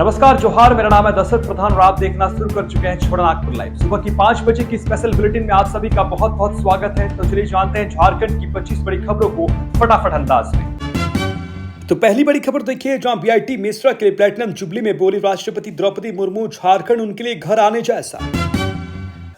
नमस्कार, जोहार। मेरा नाम है दशरथ प्रधान और आप देखना शुरू कर चुके हैं छोड़ा नागपुर लाइव। सुबह की 5 बजे की स्पेशल बुलेटिन में आप सभी का बहुत बहुत स्वागत है। तो चलिए जानते हैं झारखंड की 25 बड़ी खबरों को फटाफट अंदाज में। तो पहली बड़ी खबर देखिए, जहां बीआईटी मेसरा के लिए प्लेटिनम जुबली में बोली राष्ट्रपति द्रौपदी मुर्मू, झारखंड उनके लिए घर आने जैसा।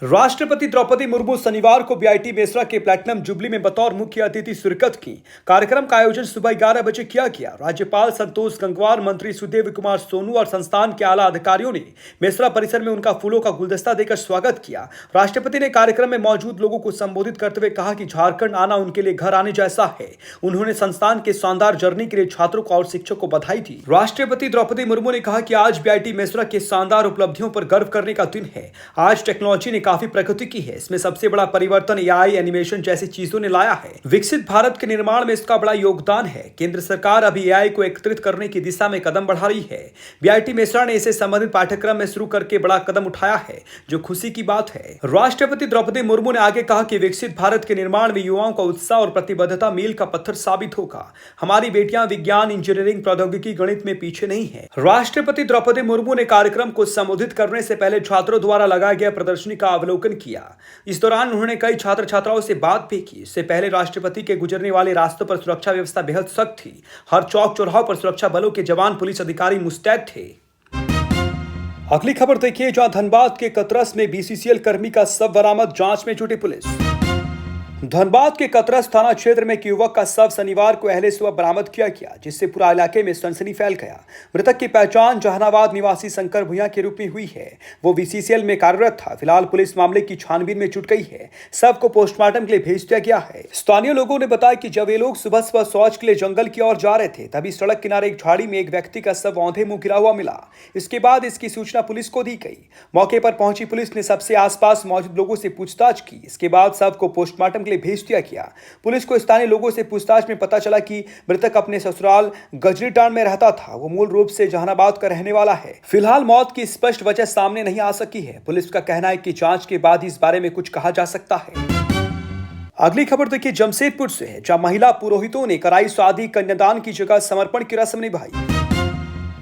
राष्ट्रपति द्रौपदी मुर्मू शनिवार को बीआईटी मेसरा के प्लेटिनम जुबली में बतौर मुख्य अतिथि शिरकत की। कार्यक्रम का आयोजन सुबह 11 बजे किया गया। राज्यपाल संतोष गंगवार, मंत्री सुदेव कुमार सोनू और संस्थान के आला अधिकारियों ने मेसरा परिसर में उनका फूलों का गुलदस्ता देकर स्वागत किया। राष्ट्रपति ने कार्यक्रम में मौजूद लोगों को संबोधित करते हुए कहा कि झारखंड आना उनके लिए घर आने जैसा है। उन्होंने संस्थान के शानदार जर्नी के लिए छात्रों को और शिक्षक को बधाई दी। राष्ट्रपति द्रौपदी मुर्मू ने कहा कि आज बीआईटी मेसरा के शानदार उपलब्धियों पर गर्व करने का दिन है। आज टेक्नोलॉजी ने काफी प्रगति की है। इसमें सबसे बड़ा परिवर्तन एआई, एनिमेशन जैसी चीजों ने लाया है। विकसित भारत के निर्माण में इसका बड़ा योगदान है। केंद्र सरकार अभी एआई को एकत्रित करने की दिशा में कदम बढ़ा रही है। बीआईटी मेसरा ने इसे संबंधित पाठ्यक्रम में शुरू करके बड़ा कदम उठाया है, जो खुशी की बात है। राष्ट्रपति द्रौपदी मुर्मू ने आगे कहा कि विकसित भारत के निर्माण में युवाओं का उत्साह और प्रतिबद्धता मील का पत्थर साबित होगा। हमारी बेटियां विज्ञान, इंजीनियरिंग, प्रौद्योगिकी, गणित में पीछे नहीं है। राष्ट्रपति द्रौपदी मुर्मू ने कार्यक्रम को संबोधित करने से पहले छात्रों द्वारा लगाए गए प्रदर्शनी का अवलोकन किया। इस दौरान उन्होंने कई छात्र छात्राओं से बात भी की। इससे पहले राष्ट्रपति के गुजरने वाले रास्तों पर सुरक्षा व्यवस्था बेहद सख्त थी। हर चौक चौराहों पर सुरक्षा बलों के जवान, पुलिस अधिकारी मुस्तैद थे। अगली खबर देखिए, जहां धनबाद के कतरस में बीसीसीएल कर्मी का शव बरामद, जांच में जुटी पुलिस। धनबाद के कतरस थाना क्षेत्र में एक युवक का शव शनिवार को अहले सुबह बरामद किया गया, जिससे पूरा इलाके में सनसनी फैल गया। मृतक की पहचान जहानाबाद निवासी शंकर भुइयां के रूप में हुई है। वो बीसीसीएल में कार्यरत था। फिलहाल पुलिस मामले की छानबीन में जुट गई है। शव को पोस्टमार्टम के लिए भेज दिया गया है। स्थानीय लोगों ने बताया कि जब ये लोग सुबह सुबह शौच के लिए जंगल की ओर जा रहे थे, तभी सड़क किनारे एक झाड़ी में एक व्यक्ति का शव औंधे मुंह गिरा हुआ मिला। इसके बाद इसकी सूचना पुलिस को दी गई। मौके पर पहुंची पुलिस ने सबसे आसपास मौजूद लोगों से पूछताछ की। इसके बाद शव को पोस्टमार्टम के लिए भेज दिया गया। पुलिस को स्थानीय लोगों से पूछताछ में पता चला कि मृतक अपने ससुराल गजरीटांड में रहता था। वो मूल रूप से जहानाबाद का रहने वाला है। फिलहाल मौत की स्पष्ट वजह सामने नहीं आ सकी है। पुलिस का कहना है कि जांच के बाद ही इस बारे में कुछ कहा जा सकता है। अगली खबर देखिए, जमशेदपुर से है, जहां महिला पुरोहितों ने कराई शादी, कन्यादान की जगह समर्पण की रस्म निभाई।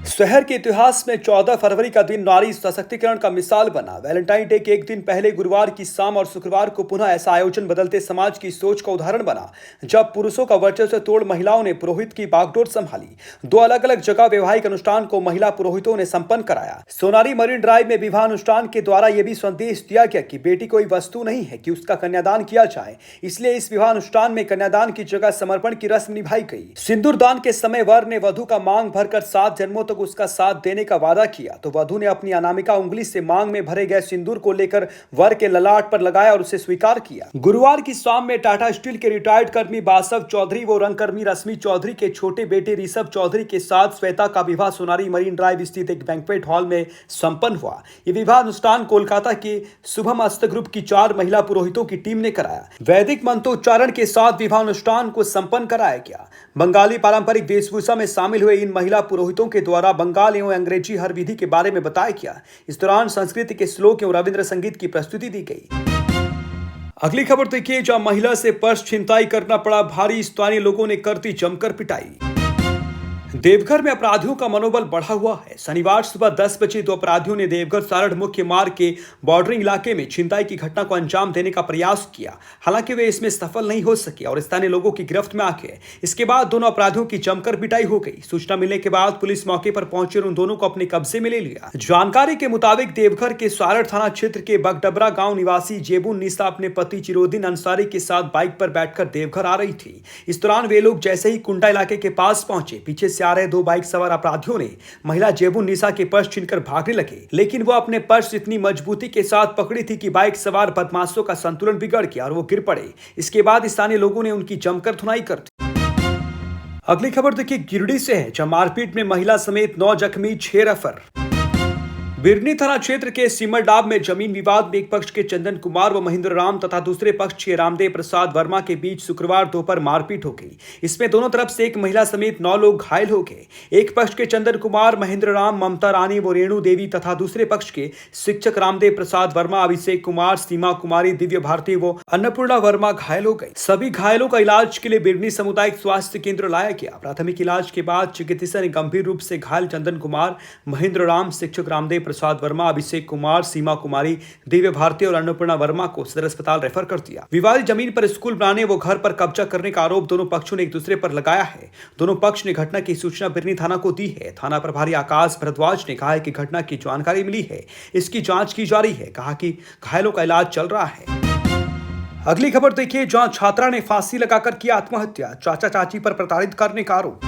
शहर के इतिहास में 14 फरवरी का दिन नारी सशक्तिकरण का मिसाल बना। वैलेंटाइन डे के एक दिन पहले गुरुवार की शाम और शुक्रवार को पुनः ऐसा आयोजन बदलते समाज की सोच का उदाहरण बना, जब पुरुषों का वर्चस्व तोड़ महिलाओं ने पुरोहित की बागडोर संभाली। 2 अलग अलग जगह वैवाहिक अनुष्ठान को महिला पुरोहितों ने संपन्न कराया। सोनारी मरीन ड्राइव में विवाह अनुष्ठान के द्वारा यह भी संदेश दिया गया कि बेटी कोई वस्तु नहीं है कि उसका कन्यादान किया जाए। इसलिए इस विवाह अनुष्ठान में कन्यादान की जगह समर्पण की रस्म निभाई गई। सिंदूर दान के समय वर ने वधु का मांग भरकर 7 जन्मों तक उसका साथ देने का वादा किया, तो वधु ने अपनी अनामिका उंगली से मांग में भरे गए सिंदूर को लेकर वर के ललाट पर लगाया और उसे स्वीकार किया। गुरुवार की शाम में टाटा स्टील के रिटायर्ड कर्मी बासव चौधरी व रंगकर्मी रश्मि चौधरी के छोटे बेटे ऋषभ चौधरी के साथ श्वेता का विवाह सोनारी मरीन ड्राइव स्थित एक बैंक्वेट हॉल में संपन्न हुआ। यह विवाह अनुष्ठान कोलकाता के शुभम अस्त ग्रुप की 4 महिला पुरोहितों की टीम ने कराया। वैदिक मंत्रोच्चारण के साथ विवाह अनुष्ठान को संपन्न कराया गया। बंगाली पारंपरिक वेशभूषा में शामिल हुए इन महिला पुरोहितों के द्वारा बंगाल एवं अंग्रेजी हर विधि के बारे में बताया गया। इस दौरान संस्कृत के श्लोक एवं रविंद्र संगीत की प्रस्तुति दी गई। अगली खबर देखिए, जहां महिला से पर्स छिनताई करना पड़ा भारी, स्थानीय लोगों ने कर दी जमकर पिटाई। देवघर में अपराधियों का मनोबल बढ़ा हुआ है। शनिवार सुबह 10 बजे 2 अपराधियों ने देवघर सारड़ मुख्य मार्ग के बॉर्डरिंग इलाके में छिनताई की घटना को अंजाम देने का प्रयास किया। हालांकि वे इसमें सफल नहीं हो सके और स्थानीय लोगों की गिरफ्त में आ गए। इसके बाद दोनों अपराधियों की जमकर पिटाई हो गई। सूचना मिलने के बाद पुलिस मौके पर पहुंची और उन दोनों को अपने कब्जे में ले लिया। जानकारी के मुताबिक देवघर के सारड़ थाना क्षेत्र के बगडबरा गांव निवासी जेबुन निसा अपने पति चिरोदीन अंसारी के साथ बाइक पर बैठकर देवघर आ रही थी। इस दौरान वे लोग जैसे ही कुंडा इलाके के पास पहुंचे, पीछे से आ रहे 2 बाइक सवार अपराधियों ने महिला जेबुन निसा के पर्स छीनकर भागने लगे, लेकिन वो अपने पर्स इतनी मजबूती के साथ पकड़ी थी कि बाइक सवार बदमाशों का संतुलन बिगड़ गया और वो गिर पड़े। इसके बाद स्थानीय लोगों ने उनकी जमकर धुनाई कर दी। अगली खबर देखिए, गिरिडीह से है, जहां मारपीट में महिला समेत 9 जख्मी, 6 रेफर। बिरनी थाना क्षेत्र के सिमरडाब में जमीन विवाद में एक पक्ष के चंदन कुमार व महेंद्र राम तथा दूसरे पक्ष के रामदेव प्रसाद वर्मा के बीच शुक्रवार दोपहर मारपीट हो गई। इसमें दोनों तरफ से एक महिला समेत 9 लोग घायल हो गए। एक पक्ष के चंदन कुमार, महेंद्र राम, ममता रानी व रेणु देवी तथा दूसरे पक्ष के शिक्षक रामदेव प्रसाद वर्मा, अभिषेक कुमार, सीमा कुमारी, दिव्य भारती व अन्नपूर्णा वर्मा घायल हो गए। सभी घायलों का इलाज के लिए बिरनी सामुदायिक स्वास्थ्य केंद्र लाया गया। प्राथमिक इलाज के बाद चिकित्सक ने गंभीर रूप से घायल चंदन कुमार, महेंद्र राम, शिक्षक रामदेव प्रसाद वर्मा, अभिषेक कुमार, सीमा कुमारी, दिव्य भारती और अन्नपूर्णा वर्मा को सदर अस्पताल रेफर कर दिया। विवादित जमीन पर स्कूल बनाने व घर पर कब्जा करने का आरोप दोनों पक्षों ने एक दूसरे पर लगाया है। दोनों पक्ष ने घटना की सूचना बिरनी थाना को दी है। थाना प्रभारी आकाश भारद्वाज ने कहा है कि घटना की जानकारी मिली है, इसकी जांच की जा रही है। कहा कि घायलों का इलाज चल रहा है। अगली खबर देखिए, जहां छात्रा ने फांसी लगाकर किया आत्महत्या, चाचा चाची पर प्रताड़ित करने का आरोप।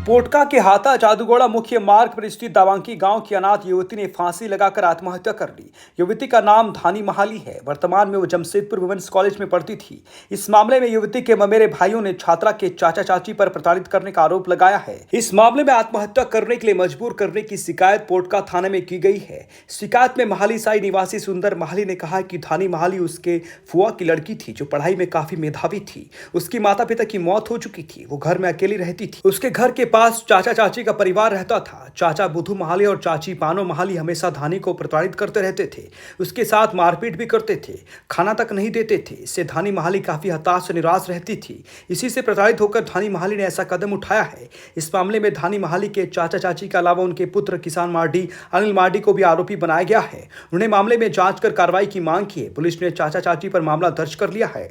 पोटका के हाथा जादूगोड़ा मुख्य मार्ग पर स्थित दावांकी गांव की अनाथ युवती ने फांसी लगाकर आत्महत्या कर ली। युवती का नाम धानी महाली है। वर्तमान में वो जमशेदपुर वुमेन्स कॉलेज में पढ़ती थी। इस मामले में युवती के ममेरे भाइयों ने छात्रा के चाचा चाची पर प्रताड़ित करने का आरोप लगाया है। इस मामले में आत्महत्या करने के लिए मजबूर करने की शिकायत पोटका थाने में की गई है। शिकायत में महाली साई निवासी सुंदर महाली ने कहा कि धानी महाली उसके फुआ की लड़की थी जो पढ़ाई में काफी मेधावी थी। उसकी माता पिता की मौत हो चुकी थी। वो घर में अकेली रहती थी। उसके घर के पास चाचा चाची का परिवार रहता था। चाचा बुधू महाली और चाची पानो महाली हमेशा धानी को प्रताड़ित करते रहते थे। उसके साथ मारपीट भी करते थे, खाना तक नहीं देते थे। इससे धानी महाली काफी हताश और निराश रहती थी। इसी से प्रताड़ित होकर धानी महाली ने ऐसा कदम उठाया है। इस मामले में धानी महाली के चाचा चाची के अलावा उनके पुत्र किसान मार्डी अनिल मार्डी को भी आरोपी बनाया गया है। उन्होंने मामले में जांच कर कार्रवाई की मांग की है। पुलिस ने चाचा चाची पर मामला दर्ज कर लिया है।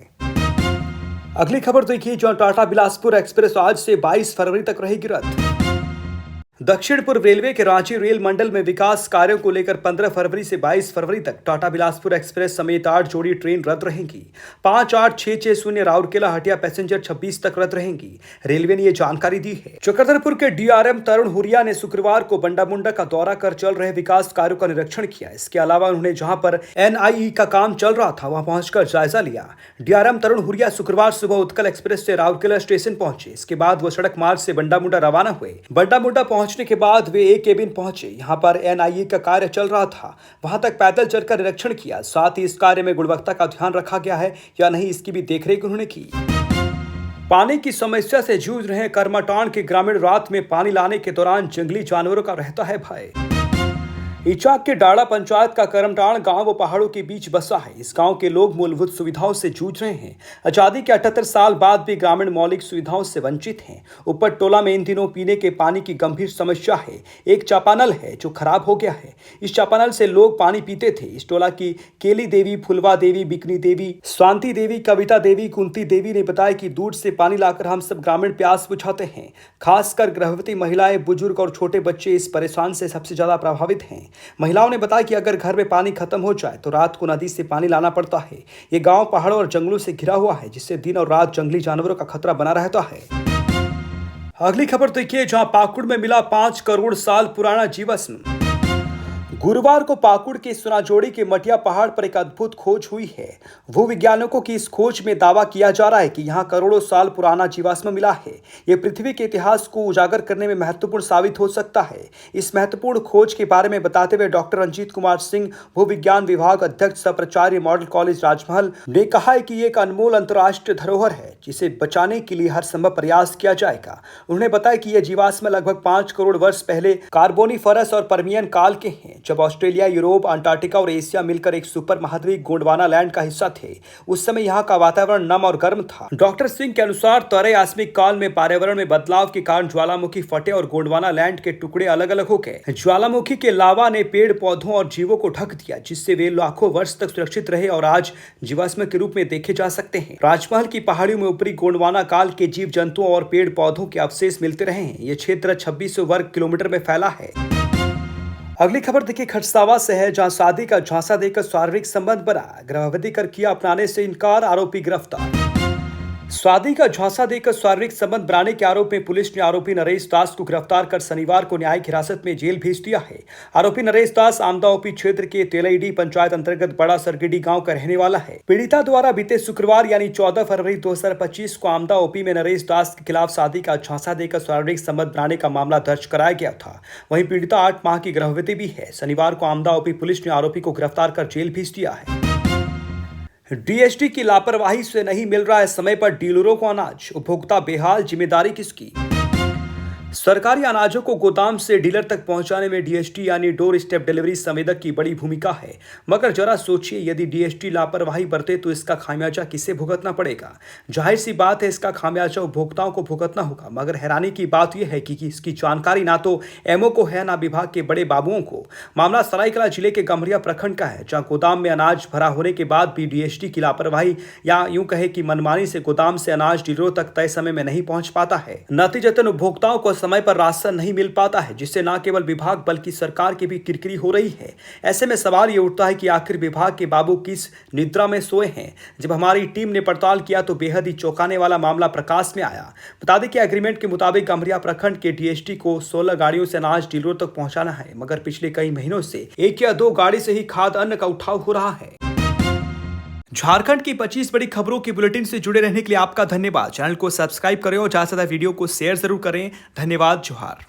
अगली खबर देखिए, जो टाटा बिलासपुर एक्सप्रेस आज से 22 फरवरी तक रहेगी रद्द। दक्षिण पूर्व रेलवे के रांची रेल मंडल में विकास कार्यों को लेकर 15 फरवरी से 22 फरवरी तक टाटा बिलासपुर एक्सप्रेस समेत 8 जोड़ी ट्रेन रद्द रहेंगी। 5860 राउरकेला हटिया पैसेंजर 26 तक रद्द रहेंगी। रेलवे ने यह जानकारी दी है। चक्रधरपुर के डीआरएम तरुण हुरिया ने शुक्रवार को बंडामुंडा का दौरा कर चल रहे विकास कार्यों का निरीक्षण किया। इसके अलावा उन्होंने जहां पर एनआईई का काम चल रहा था वहां पहुंचकर जायजा लिया। डीआरएम तरुण हुरिया शुक्रवार सुबह उत्कल एक्सप्रेस से राउरकेला स्टेशन पहुंचे। इसके बाद वो सड़क मार्ग से बंडामुंडा रवाना हुए। बंडामुंडा पहुंचने के बाद वे एक केबिन पहुंचे। यहां पर एनआईए का कार्य चल रहा था। वहां तक पैदल चलकर निरीक्षण किया। साथ ही इस कार्य में गुणवत्ता का ध्यान रखा गया है या नहीं, इसकी भी देखरेख उन्होंने की। पानी की समस्या से जूझ रहे करमाटांड के ग्रामीण रात में पानी लाने के दौरान जंगली जानवरों का रहता है भय। इचाक के डाड़ा पंचायत का करमटाण गांव वो पहाड़ों के बीच बसा है। इस गांव के लोग मूलभूत सुविधाओं से जूझ रहे हैं। आजादी के 78 साल बाद भी ग्रामीण मौलिक सुविधाओं से वंचित हैं। ऊपर टोला में इन दिनों पीने के पानी की गंभीर समस्या है। एक चापानल है जो खराब हो गया है। इस चापानल से लोग पानी पीते थे। इस टोला की केली देवी, फुलवा देवी, बिकनी देवी, शांति देवी, कविता देवी, कुंती देवी ने बताया कि दूर से पानी लाकर हम सब ग्रामीण प्यास बुझाते हैं। खासकर गर्भवती महिलाएं, बुजुर्ग और छोटे बच्चे इस परेशान से सबसे ज्यादा प्रभावित हैं। महिलाओं ने बताया कि अगर घर में पानी खत्म हो जाए तो रात को नदी से पानी लाना पड़ता है। ये गांव पहाड़ों और जंगलों से घिरा हुआ है, जिससे दिन और रात जंगली जानवरों का खतरा बना रहता है। अगली खबर देखिए, जहां पाकुड़ में मिला 5 करोड़ साल पुराना जीवाश्म। गुरुवार को पाकुड़ के सुनाजोड़ी के मटिया पहाड़ पर एक अद्भुत खोज हुई है। भूविज्ञानिकों की इस खोज में दावा किया जा रहा है कि यहां करोड़ों साल पुराना जीवाश्म मिला है। यह पृथ्वी के इतिहास को उजागर करने में महत्वपूर्ण साबित हो सकता है। इस महत्वपूर्ण खोज के बारे में बताते हुए डॉक्टर रंजीत कुमार सिंह, भूविज्ञान विभाग अध्यक्ष सह प्राचार्य, मॉडल कॉलेज राजमहल, ने कहा है कि ये एक अनमोल अंतर्राष्ट्रीय धरोहर है जिसे बचाने के लिए हर संभव प्रयास किया जाएगा। उन्होंने बताया कि यह जीवाश्म लगभग 5 करोड़ वर्ष पहले कार्बोनिफरस और पर्मियन काल के हैं, जब ऑस्ट्रेलिया, यूरोप, अंटार्कटिका और एशिया मिलकर एक सुपर महाद्वीप गोंडवाना लैंड का हिस्सा थे। उस समय यहाँ का वातावरण नम और गर्म था। डॉक्टर सिंह के अनुसार तरे आस्मिक काल में पर्यावरण में बदलाव के कारण ज्वालामुखी फटे और गोंडवाना लैंड के टुकड़े अलग अलग हो गए। ज्वालामुखी के लावा ने पेड़ पौधों और जीवों को ढक दिया, जिससे वे लाखों वर्ष तक सुरक्षित रहे और आज जीवाश्म के रूप में देखे जा सकते हैं। राजमहल की पहाड़ियों में ऊपरी गोंडवाना काल के जीव जंतुओं और पेड़ पौधों के अवशेष मिलते रहे हैं। ये क्षेत्र 2600 वर्ग किलोमीटर में फैला है। अगली खबर देखिए, खरसावा से है, जहां शादी का झांसा देकर शारीरिक संबंध बना, गर्भवती कर किया अपनाने से इनकार, आरोपी गिरफ्तार। शादी का झांसा देकर शारीरिक संबंध बनाने के आरोप में पुलिस ने आरोपी नरेश दास को गिरफ्तार कर शनिवार को न्यायिक हिरासत में जेल भेज दिया है। आरोपी नरेश दास आमदा ओपी क्षेत्र के तेलईडी पंचायत अंतर्गत बड़ा सरगिडी गांव का रहने वाला है। पीड़िता द्वारा बीते शुक्रवार यानी 14 फरवरी 2025 को आमदा ओपी में नरेश दास के खिलाफ शादी का झांसा देकर शारीरिक संबंध बनाने का मामला दर्ज कराया गया था। वहीं पीड़िता 8 माह की गर्भवती भी है। शनिवार को आमदा ओपी पुलिस ने आरोपी को गिरफ्तार कर जेल भेज दिया है। डीएसटी की लापरवाही से नहीं मिल रहा है समय पर डीलरों को अनाज, उपभोक्ता बेहाल, जिम्मेदारी किसकी? सरकारी अनाजों को गोदाम से डीलर तक पहुंचाने में डीएसटी यानी डोर स्टेप डिलीवरी संवेदक की बड़ी भूमिका है। मगर जरा सोचिए, यदि डीएसटी लापरवाही बरते तो इसका खामियाजा किसे भुगतना पड़ेगा? जाहिर सी बात है, इसका खामियाजा उपभोक्ताओं को भुगतना होगा। मगर हैरानी की बात यह है कि इसकी जानकारी ना तो एमओ को है, ना विभाग के बड़े बाबुओं को। मामला सरायकेला जिले के गम्हरिया प्रखंड का है, जहां गोदाम में अनाज भरा होने के बाद भी डीएसटी की लापरवाही या यूं कहे कि मनमानी से गोदाम से अनाज डीलरों तक तय समय में नहीं पहुंच पाता है। नतीजतन उपभोक्ताओं को समय पर राशन नहीं मिल पाता है, जिससे न केवल विभाग बल्कि सरकार की भी किरकिरी हो रही है। ऐसे में सवाल ये उठता है कि आखिर विभाग के बाबू किस निद्रा में सोए हैं। जब हमारी टीम ने पड़ताल किया तो बेहद ही चौंकाने वाला मामला प्रकाश में आया। बता दें कि एग्रीमेंट के मुताबिक गम्हरिया प्रखंड के डीएसटी को 16 गाड़ियों से अनाज डीलरों तक पहुंचाना है, मगर पिछले कई महीनों से 1 या 2 गाड़ी से ही खाद्य अन्न का उठाव हो रहा है। झारखंड की 25 बड़ी खबरों की बुलेटिन से जुड़े रहने के लिए आपका धन्यवाद। चैनल को सब्सक्राइब करें और ज्यादा से ज्यादा वीडियो को शेयर जरूर करें। धन्यवाद। जोहार।